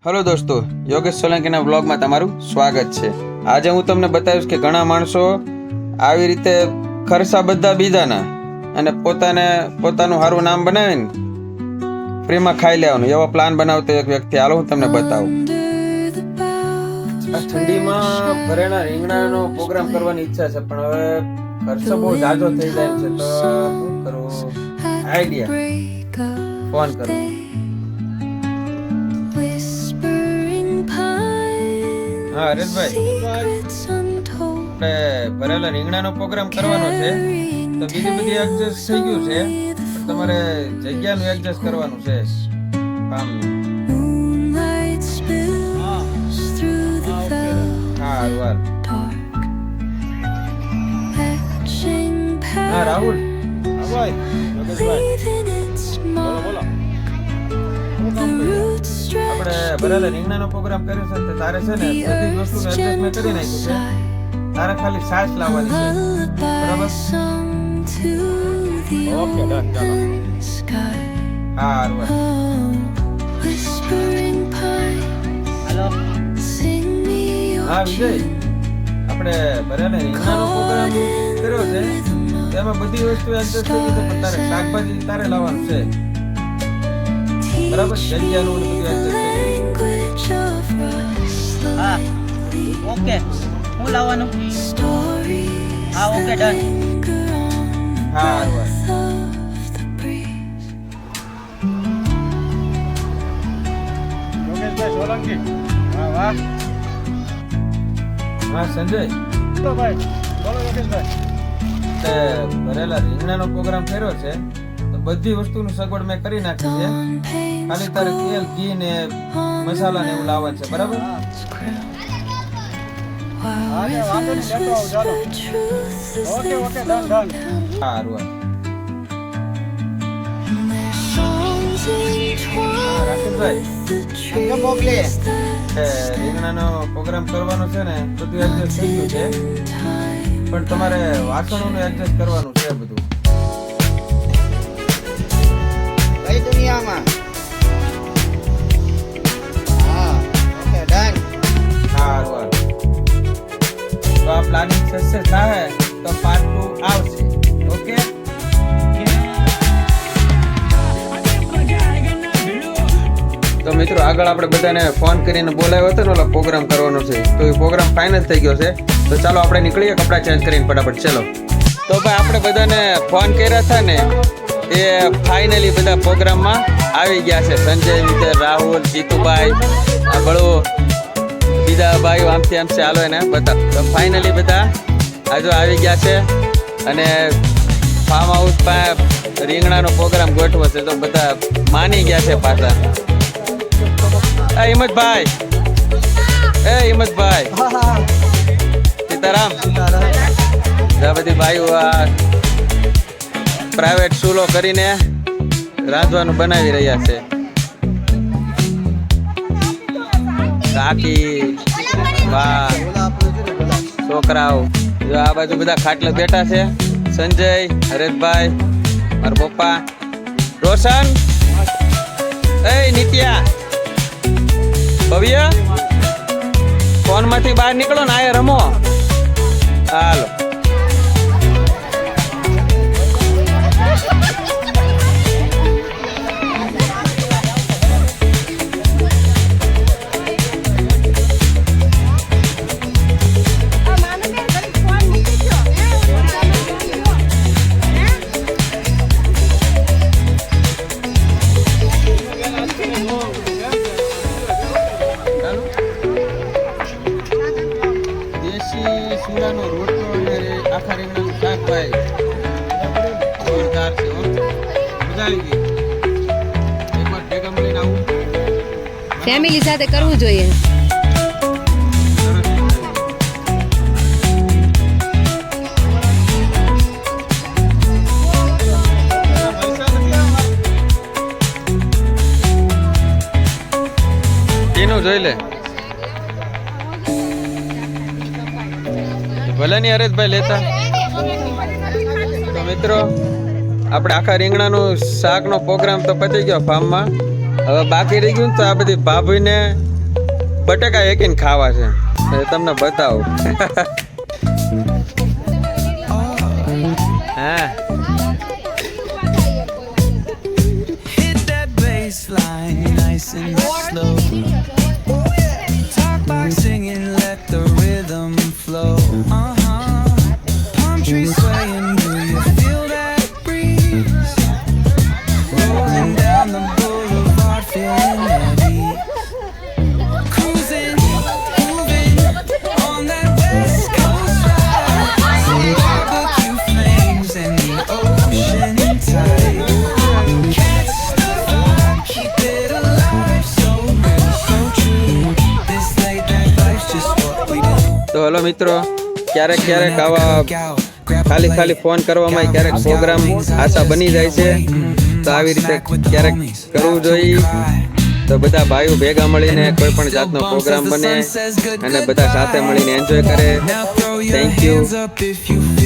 Hello દોસ્તો, યોગેશ સોલંકીના વ્લોગમાં તમારું સ્વાગત છે. આજે હું તમને બતાવીશ કે ઘણા માણસો આવી રીતે ખર્ચા બધા બીજાના અને પોતાનું સારું નામ બનાવીને ફ્રીમાં ખાઈ લેવાનું એવો પ્લાન બનાવતો એક વ્યક્તિ. હાલો હું તમને બતાવું. આ ઠંડીમાં ભરેલા રીંગણાનો પ્રોગ્રામ કરવાની ઈચ્છા છે, પણ હવે ખર્ચો બહુ જાજો થઈ જાય છે. તો શું કરું? આઈડિયા ફોન કરું. હા હરેશભાઈ, આપણે ભરેલા રીંગણાનો પ્રોગ્રામ કરવાનો છે, તો બીજી બધી એડજસ્ટ થઈ ગયું છે, પણ તમારે જગ્યાનું એડજસ્ટ કરવાનું છે કામનું. હા વાર. હા રાહુલ. આપણે ભરેલા રીંગણાનો પ્રોગ્રામ કર્યો છે, તો તારે છે ને બધી જ વસ્તુનું એડજસ્ટમેન્ટ કરી નાખ્યું છે. તારે ખાલી છાશ લાવવાની છે, બરાબર? ઓકે ડન, ચાલો. હા હાલો. હા વિજય, આપણે ભરેલા રીંગણાનો પ્રોગ્રામ કર્યો છે, તેમાં બધી વસ્તુ એડજસ્ટ થઈ ગઈ છે, પણ તારે શાકભાજી તારે લાવવાનું છે, બરાબર? જગ્યાનું બધું એડજસ્ટ થઈ ગયું. હા ઓકે, હું લાવવાનું? હા ઓકે ડન. હા હાલો. યોગેશભાઈ સોલંકી. હા વાહ. હા સંજય, તો ભાઈ બોલો યોગેશભાઈ. તે ભરેલા રીંગણાનો પ્રોગ્રામ કર્યો છે, તો બધી વસ્તુનું સગવડ મેં કરી નાખી છે. ખાલી તારે તેલ, ઘી ને મસાલા ને એવું લાવવાનું છે, બરાબર? હા ને વાંધો નહીં, લેતો આવું ચાલો. Okay okay done done. હા હારું. રાકેશભાઈ, મોકલે રીંગણાનો પ્રોગ્રામ કરવાનો છે ને, બધું એડજસ્ટ થઈ ગયું છે, પણ તમારે વાસણોનું એડજસ્ટ કરવાનું છે બધું. કઈ દુનિયામાં? હા ઓકે ડન. હા હારું. તો આ પ્લાનિંગ સક્સેસ થાય તો પાર્ટ 2 આવશે. ઓકે. તો મિત્રો, આગળ આપણે બધાને ફોન કરીને બોલાવ્યો હતો ને ઓલા પ્રોગ્રામ કરવાનો છે, તો એ પ્રોગ્રામ ફાઇનલ થઈ ગયો છે. તો ચાલો આપણે નીકળીએ કપડાં ચેન્જ કરીને ફટાફટ. ચલો. તો ભાઈ, આપણે બધાને ફોન કર્યા હતા ને, એ ફાઇનલી બધા પ્રોગ્રામમાં આવી ગયા છે. સંજય, વિજય, રાહુલ, જીતુભાઈ, આ બળો, બીજા ભાઈઓ આમથી હાલો એને બધા. તો ફાઇનલી બધા આજુ આવી ગયા છે, અને ફાર્મ હાઉસ પાસે રીંગણાનો પ્રોગ્રામ ગોઠવો છે, તો બધા માની ગયા છે પાછા. હિંમતભાઈ, હિંમતભાઈ, સીતારામ. આ બધી ભાઈઓ આ પ્રાઇવેટ ચૂલો કરીને રાંધવાનું બનાવી રહ્યા છે. કાકી, બા, છોકરાઓ જો આ બાજુ બધા ખાટલે બેઠા છે. સંજય, હરેશભાઈ, મારા પપ્પા, રોશન, નિત્યા, ભવ્ય, ફોન માંથી બહાર નીકળો ને, આ રમો. હાલો. શીરાનો રોટલો અને આખા રીંગણાનું શાક, ભાઈ જોરદાર છે. મજા આવી ગઈ. એકવાર ભેગા મળીને આવું. ફેમિલી સાથે કરવું જોઈએ. એનું જોઈ લે. ભલે ની હરેશભાઈ લેતા. તો મિત્રો, આપણે આખા રીંગણાનું શાકનો પ્રોગ્રામ તો પતી ગયો ફાર્મમાં. હવે બાકી રહી ગયું તો આ બધી ભાભીને બટેકા એકીને ખાવા છે એ તમને બતાવું. હા Hit that bass line nice and slow. Talk by singing, let the rhythm flow. Palm trees swaying, do you feel that breeze? Rolling down the boulevard, feeling that beat. Cruising, moving on that West Coast ride. See barbecue flames and the ocean tide. Catch the vibe, keep it alive, so real, so true. This late night life's just what we do. તો hello મિત્રો, ક્યારેક ક્યારેક આવા ખાલી phone કરવામાં ક્યારેક programme આશા બની જાય છે. તો આવી રીતે ક્યારેક કરવું જોઈએ. તો બધા ભાઈઓ ભેગા મળીને કોઈ પણ જાતનો પ્રોગ્રામ બને અને બધા સાથે મળીને એન્જોય કરે. Now throw your Thank you. hands up if you feel